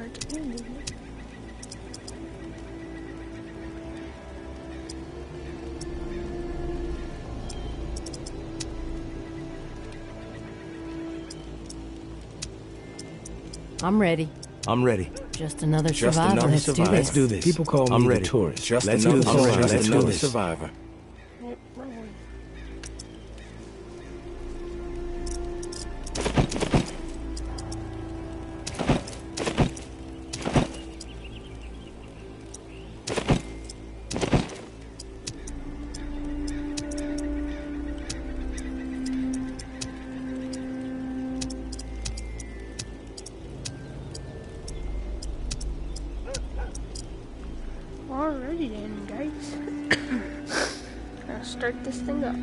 starts ending. I'm ready. I'm ready. Just another survivor. Let's do this. People call me the tourist. Just another survivor. Alrighty then, guys. Let's start this thing up.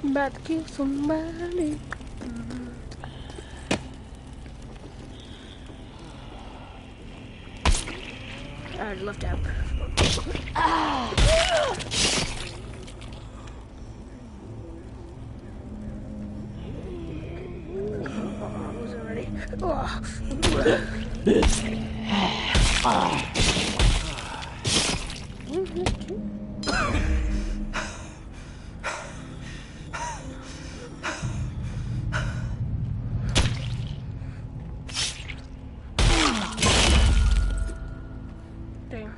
I'm about to kill somebody. I left out. I wasn't ready. Damn.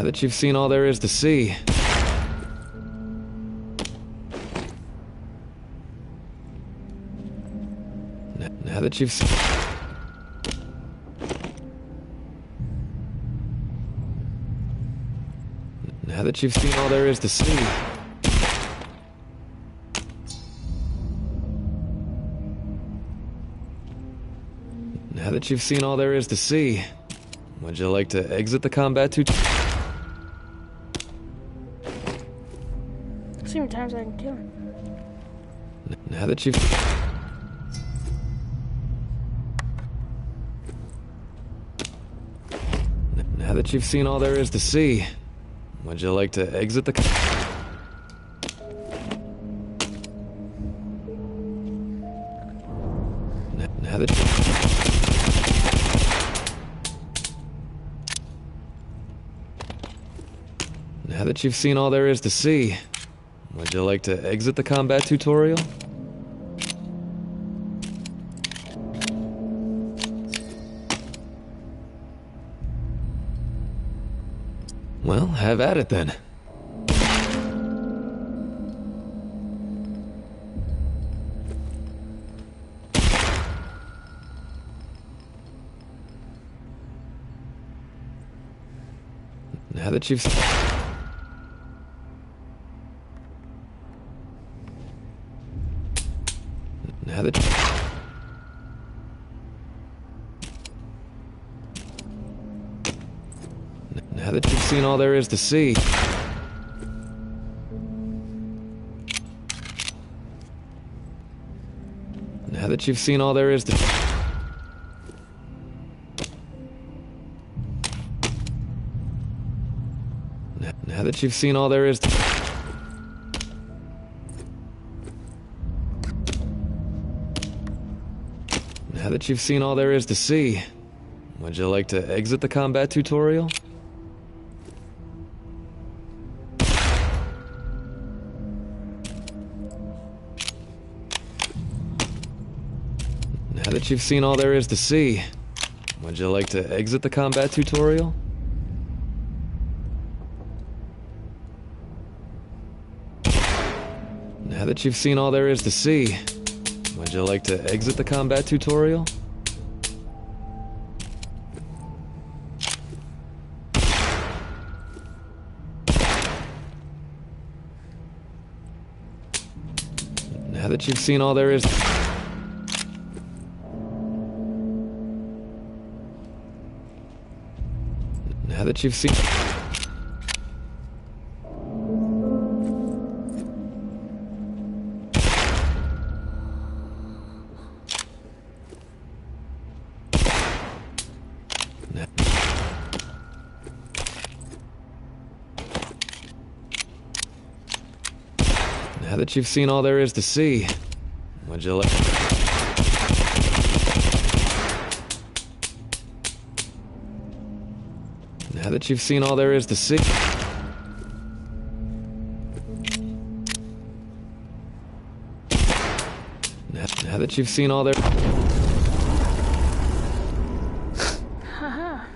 Now that you've seen all there is to see. Now that you've seen... Now that you've seen all there is to see. Now that you've seen all there is to see, would you like to exit the combat tutorial? See how many times I can kill him. Now that you've... Now that you've seen all there is to see, would you like to exit the... Now that... Now that you've seen all there is to see, would you like to exit the combat tutorial? Well, have at it then. Now that you've... Now that... Now that you've seen all there is to see... Now that you've seen all there is to... Now that you've seen all there is to... Now that you've seen all there is to see, would you like to exit the combat tutorial? Now that you've seen all there is to see, would you like to exit the combat tutorial? Now that you've seen all there is to see, would you like to exit the combat tutorial? Now that you've seen all there is... Now that you've seen... Now that you've seen all there is to see, would you like... Now that you've seen all there is to see... Now that you've seen all there... Haha.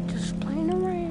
Just playing around.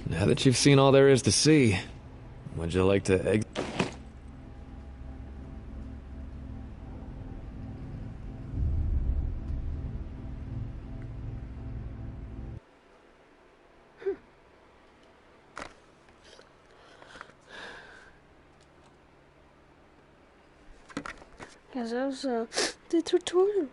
Now that you've seen all there is to see, would you like to exit? Because that was the tutorial.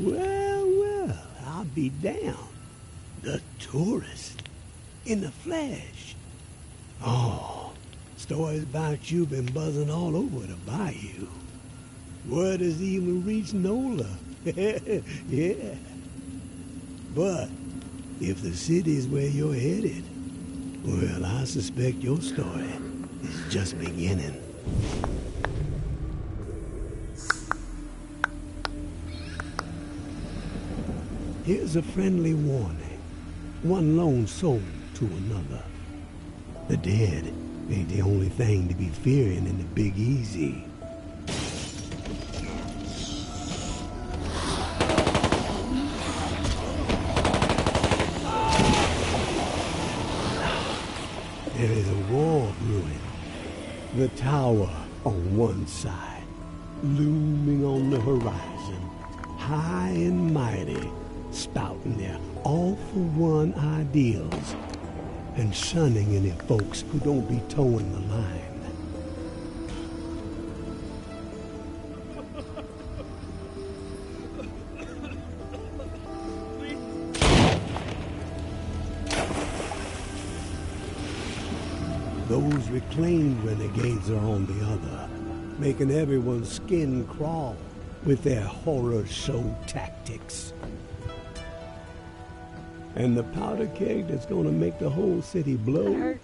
Well, I'll be damned. The tourist. In the flesh. Oh, stories about you been buzzing all over the bayou. Word has even reached Nola. Yeah. But if the city's where you're headed, well, I suspect your story is just beginning. Here's a friendly warning. One lone soul to another. The dead ain't the only thing to be fearing in the Big Easy. There is a war brewing. The tower on one side, looming on the horizon, high and mighty, spouting their all-for-one ideals and shunning any folks who don't be towing the line. Those reclaimed renegades are on the other, making everyone's skin crawl with their horror show tactics. And the powder keg that's gonna make the whole city blow?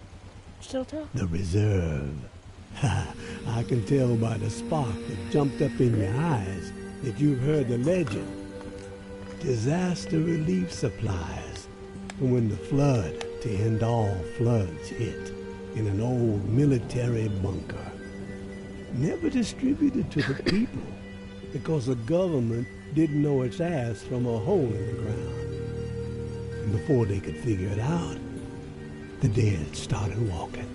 Still tough. The reserve. I can tell by the spark that jumped up in your eyes that you've heard the legend. Disaster relief supplies. When the flood to end all floods hit in an old military bunker. Never distributed to the people because the government didn't know its ass from a hole in the ground. And before they could figure it out, the dead started walking.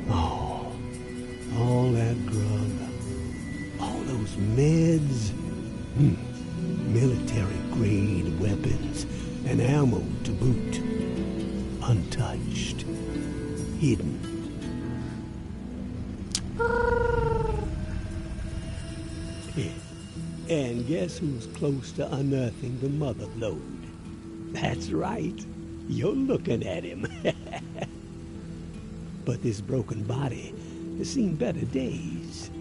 Oh, all that grub, all those meds, military-grade weapons and ammo to boot, untouched, hidden. Yeah. And guess who's close to unearthing the mother lode? That's right. You're looking at him. But this broken body has seen better days.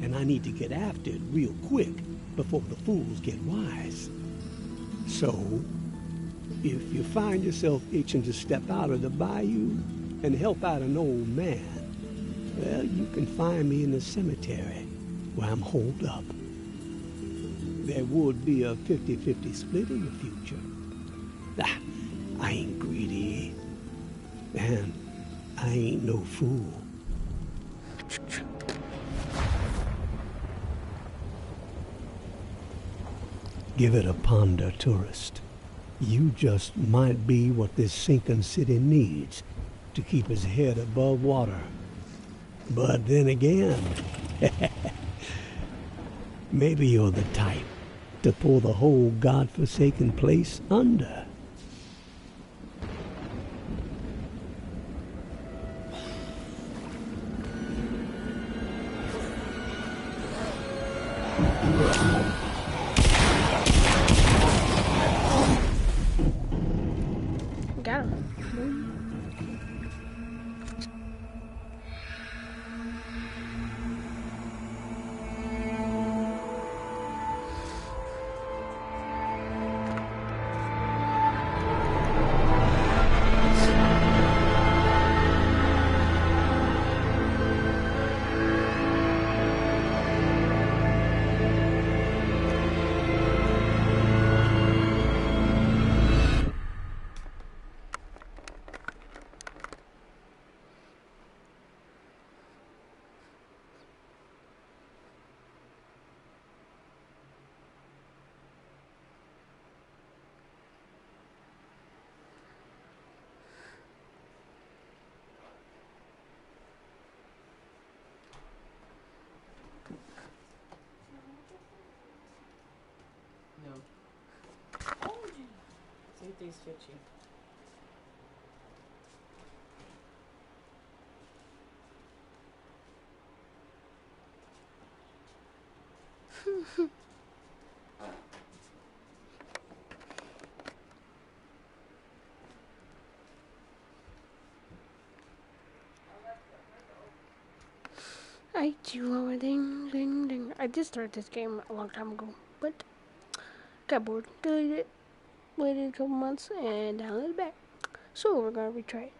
And I need to get after it real quick before the fools get wise. So, if you find yourself itching to step out of the bayou and help out an old man, well, you can find me in the cemetery where I'm holed up. There would be a 50-50 split in the future. I ain't greedy, and I ain't no fool. Give it a ponder, tourist. You just might be what this sinking city needs to keep its head above water. But then again, maybe you're the type to pull the whole godforsaken place under. Got him. Think these fit you. I do ding ding ding. I did start this game a long time ago, but got bored, deleted it, waited a couple months, and downloaded it back. So we're gonna retry it.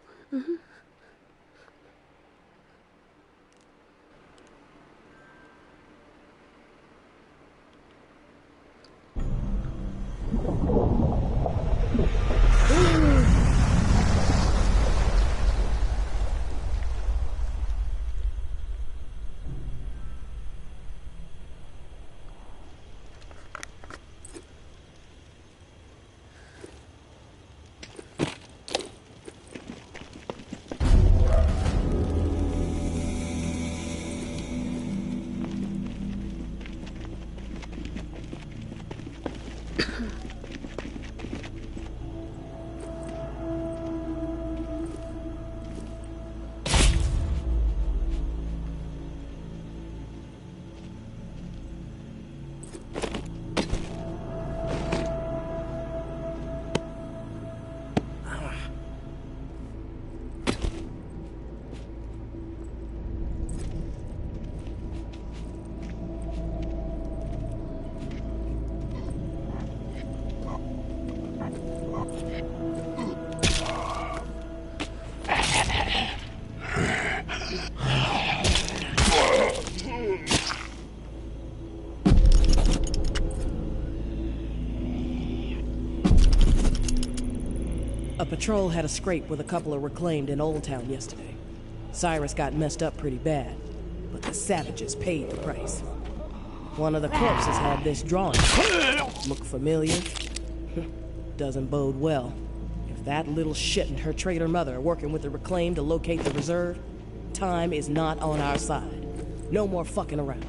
A patrol had a scrape with a couple of reclaimed in Old Town yesterday. Cyrus got messed up pretty bad, but the savages paid the price. One of the corpses had this drawing. Look familiar? Doesn't bode well. If that little shit and her traitor mother are working with the reclaimed to locate the reserve, time is not on our side. No more fucking around.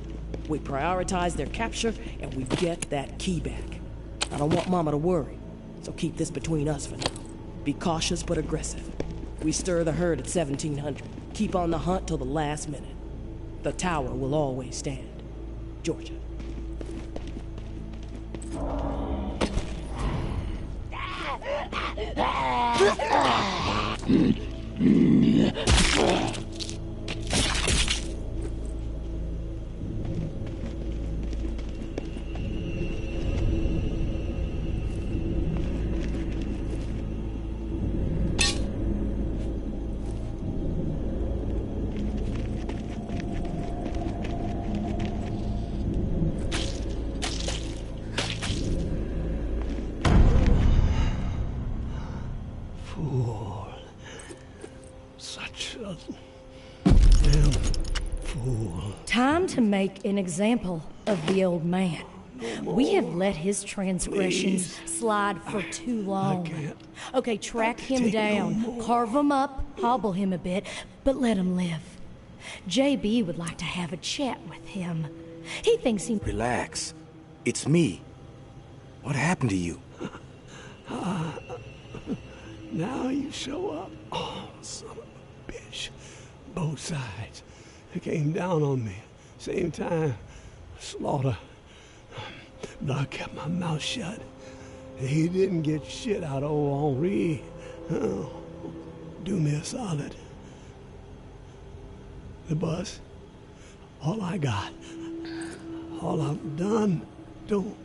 We prioritize their capture and we get that key back. I don't want Mama to worry, so keep this between us for now. Be cautious but aggressive. We stir the herd at 1700. Keep on the hunt till the last minute. The tower will always stand. Georgia. Time to make an example of the old man. We have let his transgressions slide for too long. Okay, track him down, carve him up, hobble him a bit, but let him live. JB would like to have a chat with him. He thinks he... Relax. It's me. What happened to you? Now you show up. Oh, son of a bitch. Both sides. They came down on me. Same time. Slaughter. But I kept my mouth shut. He didn't get shit out of old Henri. Oh, do me a solid. The bus. All I got. All I've done. Don't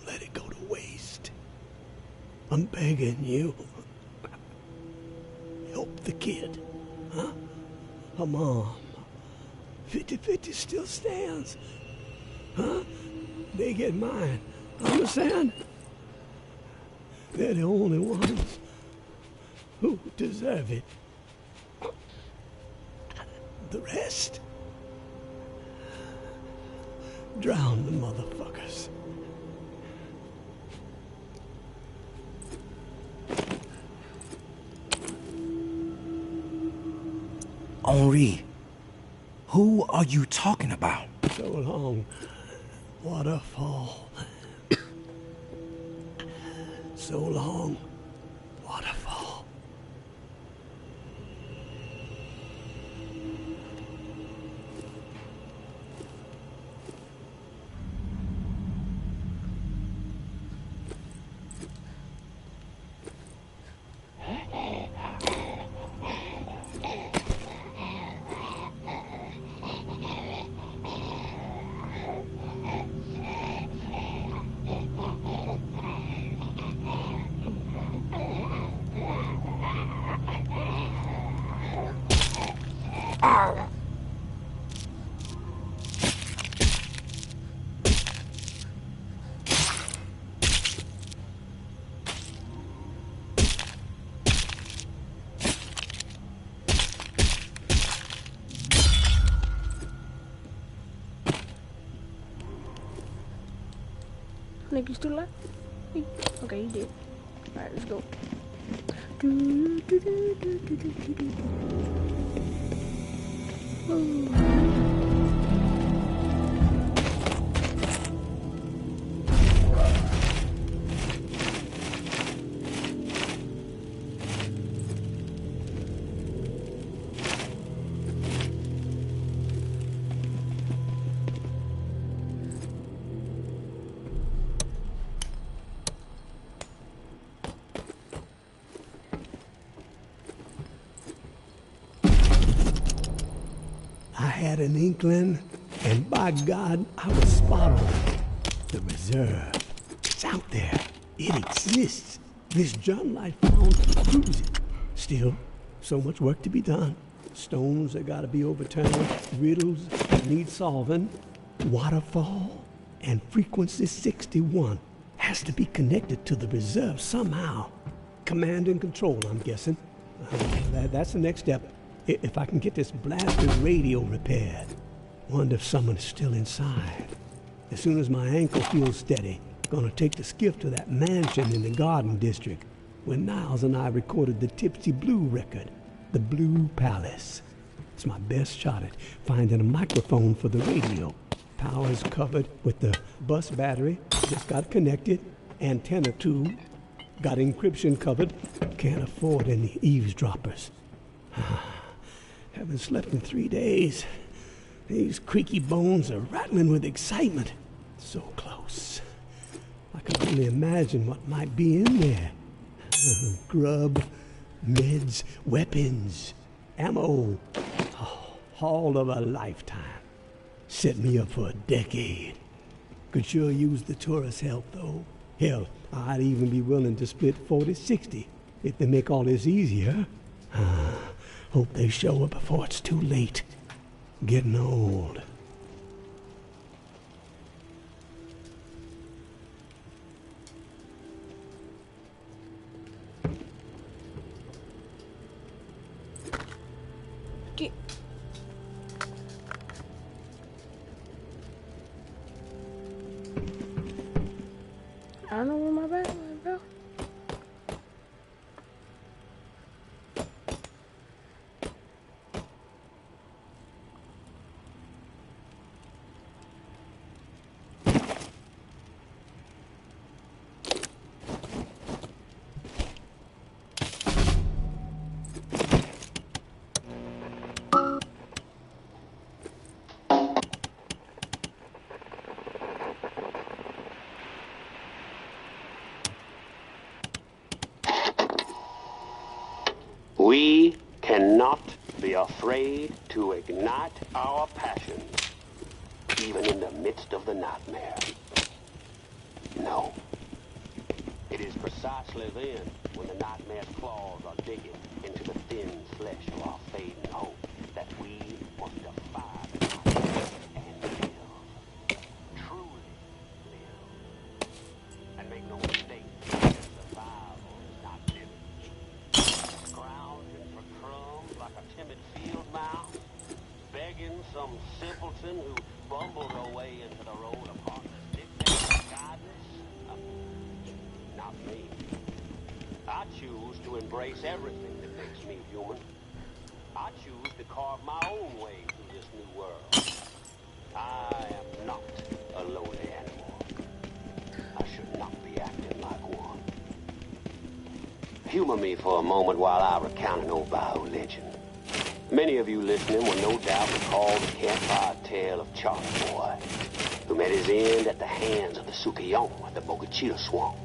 let it go to waste. I'm begging you. Help the kid. Huh? Her mom. 50-50 still stands. Huh? They get mine. Understand? They're the only ones who deserve it. The rest? Drown the motherfuckers. Henri, who are you talking about? So long, waterfall. So long, waterfall. Nick, you still alive? Okay, you did. Alright, let's go. I had an inkling, and by God, I was spot on. The reserve. It's out there. It exists. This journal I found proves it. Still, so much work to be done. Stones that gotta be overturned, riddles that need solving, waterfall, and frequency 61 has to be connected to the reserve somehow. command and control, I'm guessing. That's the next step. If I can get this blasted radio repaired. Wonder if someone's still inside. As soon as my ankle feels steady, gonna take the skiff to that mansion in the Garden District where Niles and I recorded the Tipsy Blue record, the Blue Palace. It's my best shot at finding a microphone for the radio. Power's covered with the bus battery, just got connected. Antenna too, got encryption covered. Can't afford any eavesdroppers. Haven't slept in 3 days. These creaky bones are rattling with excitement. So close. I can only imagine what might be in there. Grub, meds, weapons, ammo. Oh, all of a lifetime. Set me up for a decade. Could sure use the tourist help, though. Hell, I'd even be willing to split 40-60 if they make all this easier. Hope they show up before it's too late. Getting old. I don't know where my bag went, bro. We cannot be afraid to ignite our passions, even in the midst of the nightmare. No. It is precisely then, when the nightmare's claws are digging into the thin flesh of our fading hope, that we must defy the nightmare and live. Truly live. And make no mistake, survival is not living. Scrounging for crumbs like a timid field mouse, begging some simpleton who bumbled her way into the road of heartless dictator guidance. Not me. I choose to embrace everything that makes me human. I choose to carve my own way through this new world. I am not a lonely animal. I should not be acting like one. Humor me for a moment while I recount an old Bayou legend. Many of you listening will no doubt recall the campfire tale of Charlie Boy, who met his end at the hands of the Sukiyon at the Bogachita Swamp.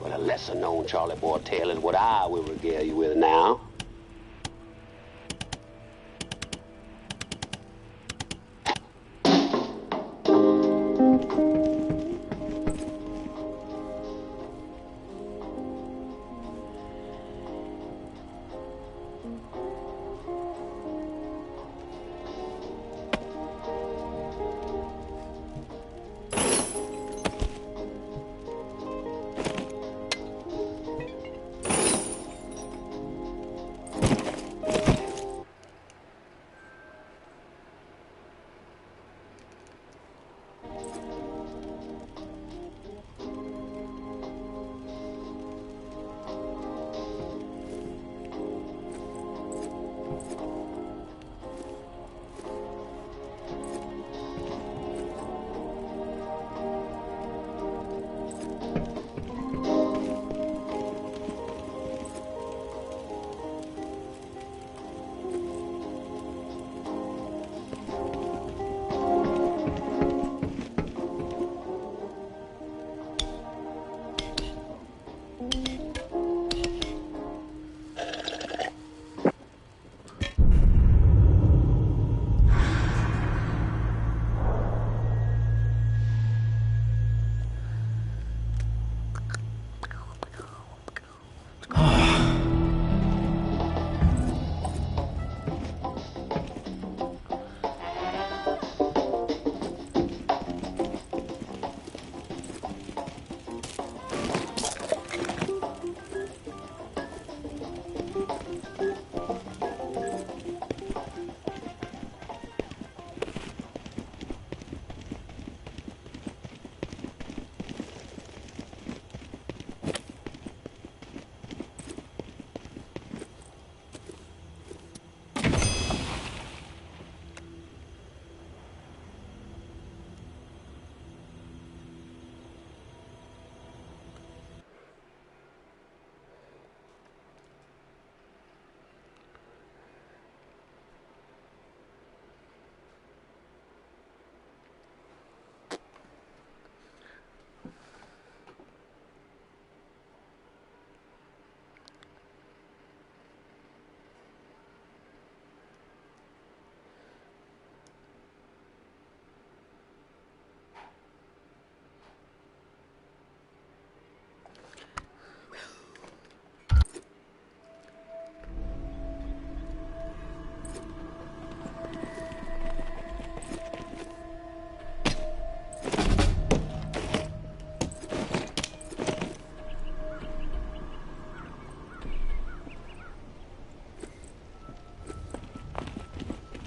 But a lesser-known Charlie Boy tale is what I will regale you with now.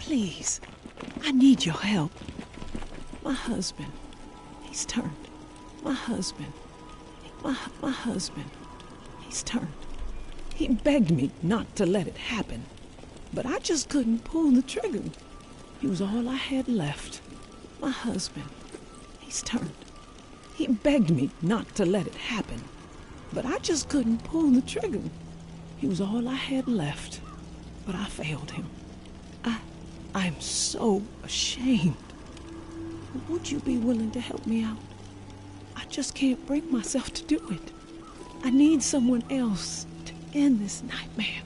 Please, I need your help. My husband, he's turned. My husband, my husband, he's turned. He begged me not to let it happen, but I just couldn't pull the trigger. He was all I had left. My husband, he's turned. He begged me not to let it happen, but I just couldn't pull the trigger. He was all I had left, but I failed him. I'm so ashamed. Would you be willing to help me out? I just can't bring myself to do it. I need someone else to end this nightmare.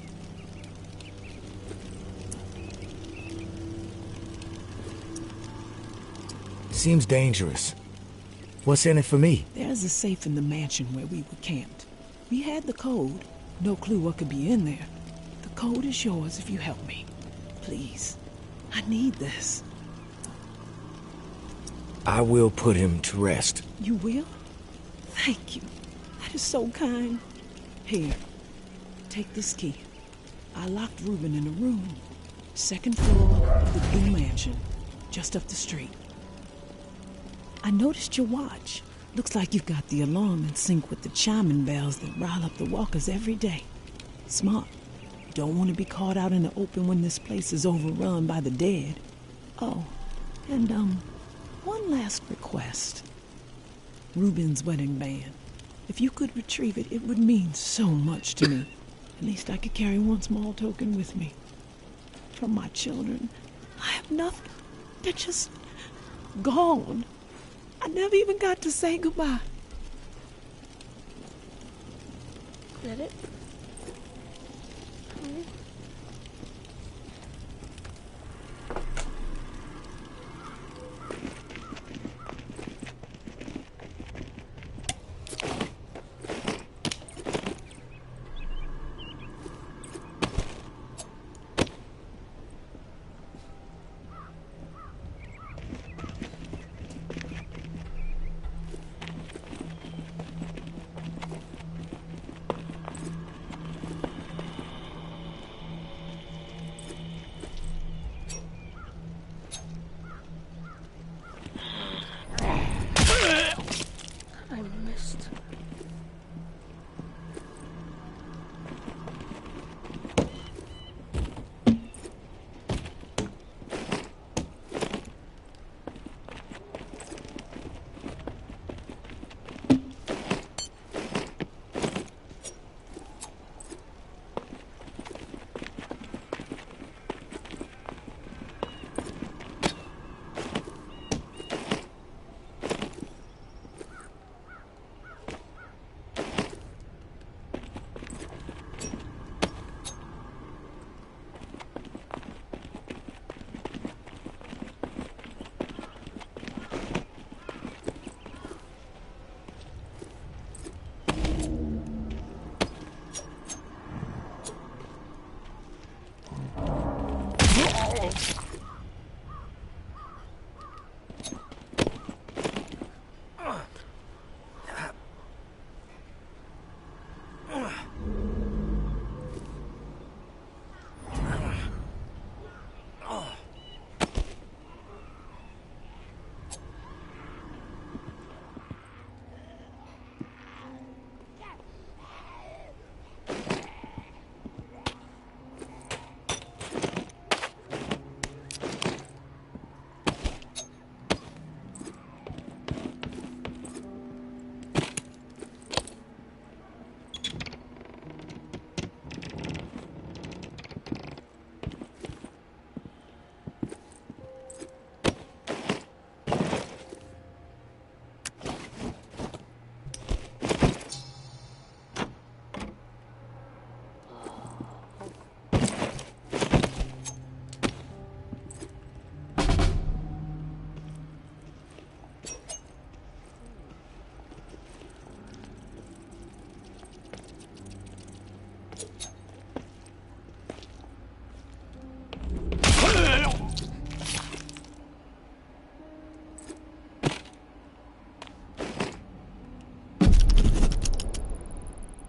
Seems dangerous. What's in it for me? There's a safe in the mansion where we were camped. We had the code. No clue what could be in there. The code is yours if you help me. Please. I need this. I will put him to rest. You will? Thank you. That is so kind. Here, take this key. I locked Reuben in a room. Second floor of the blue mansion, just up the street. I noticed your watch. Looks like you've got the alarm in sync with the chiming bells that rile up the walkers every day. Smart. You don't want to be caught out in the open when this place is overrun by the dead. Oh, and one last request. Reuben's wedding band. If you could retrieve it, it would mean so much to me. At least I could carry one small token with me. From my children, I have nothing. They're just gone. I never even got to say goodbye. Is that it? I missed.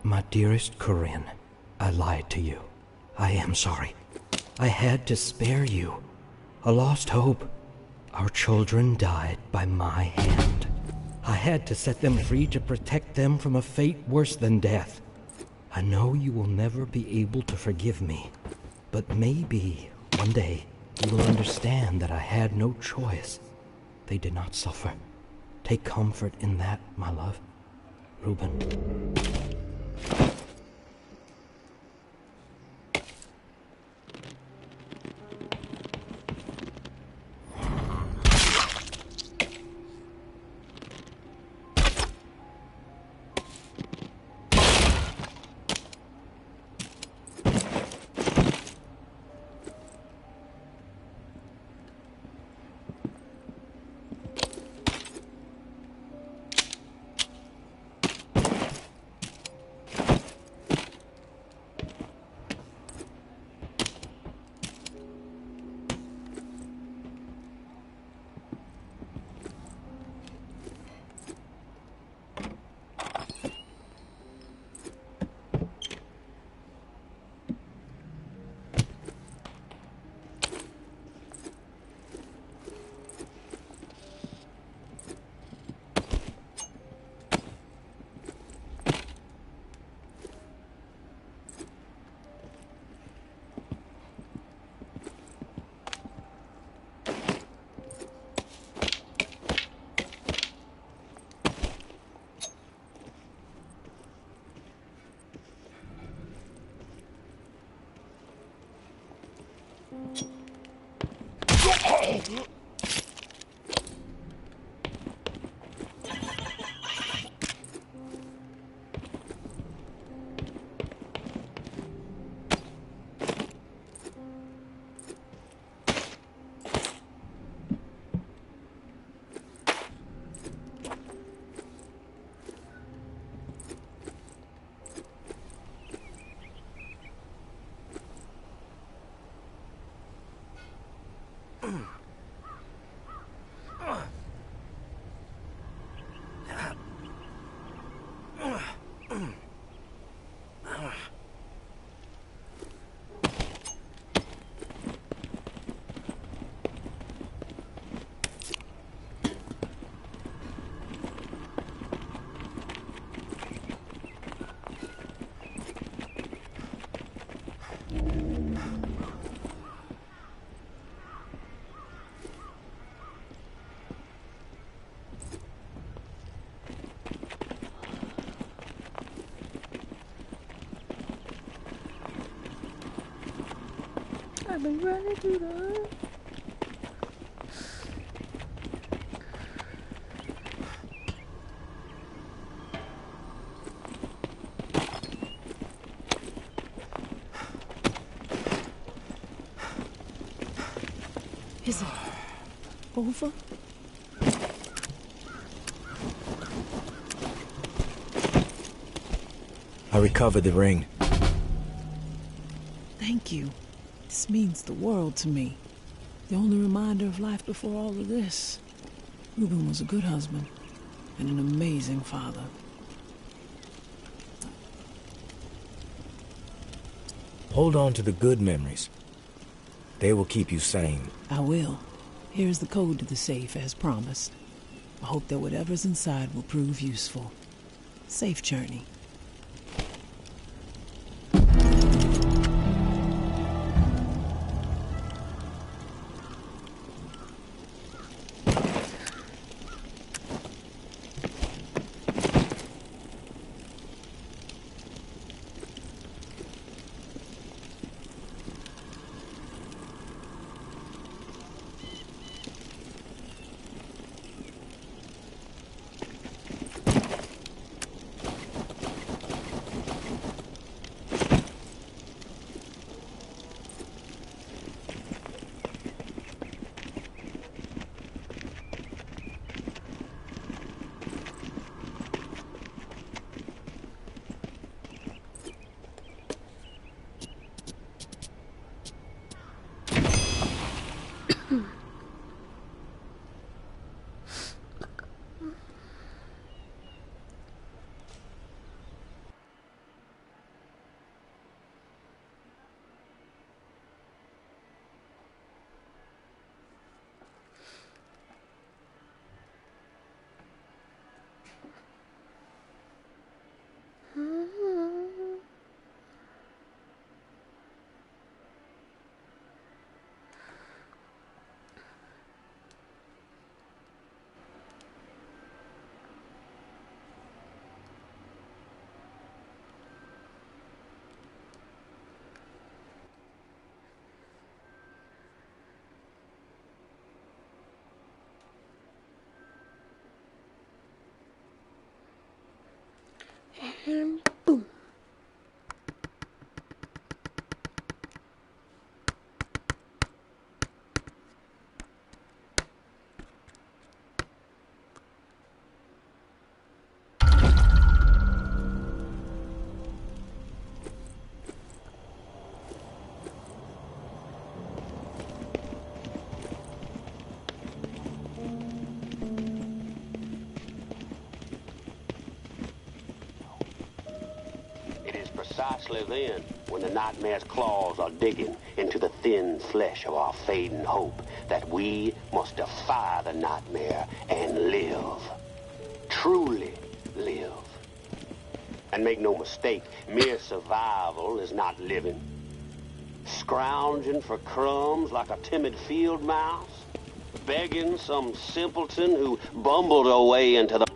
My dearest Corinne, I lied to you. I am sorry. I had to spare you. a lost hope. Our children died by my hand. I had to set them free to protect them from a fate worse than death. I know you will never be able to forgive me, but maybe one day you will understand that I had no choice. They did not suffer. Take comfort in that, my love. Reuben. I've been running through the... Is it over? I recovered the ring. Thank you. This means the world to me. The only reminder of life before all of this. Reuben was a good husband and an amazing father. Hold on to the good memories. They will keep you sane. I will. Here's the code to the safe as promised. I hope that whatever's inside will prove useful. Safe journey. precisely then when the nightmare's claws are digging into the thin flesh of our fading hope that we must defy the nightmare and live. Truly live. And make no mistake, mere survival is not living. Scrounging for crumbs like a timid field mouse, begging some simpleton who bumbled her way into the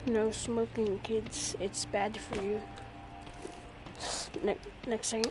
No smoking, kids. It's bad for you. Next thing.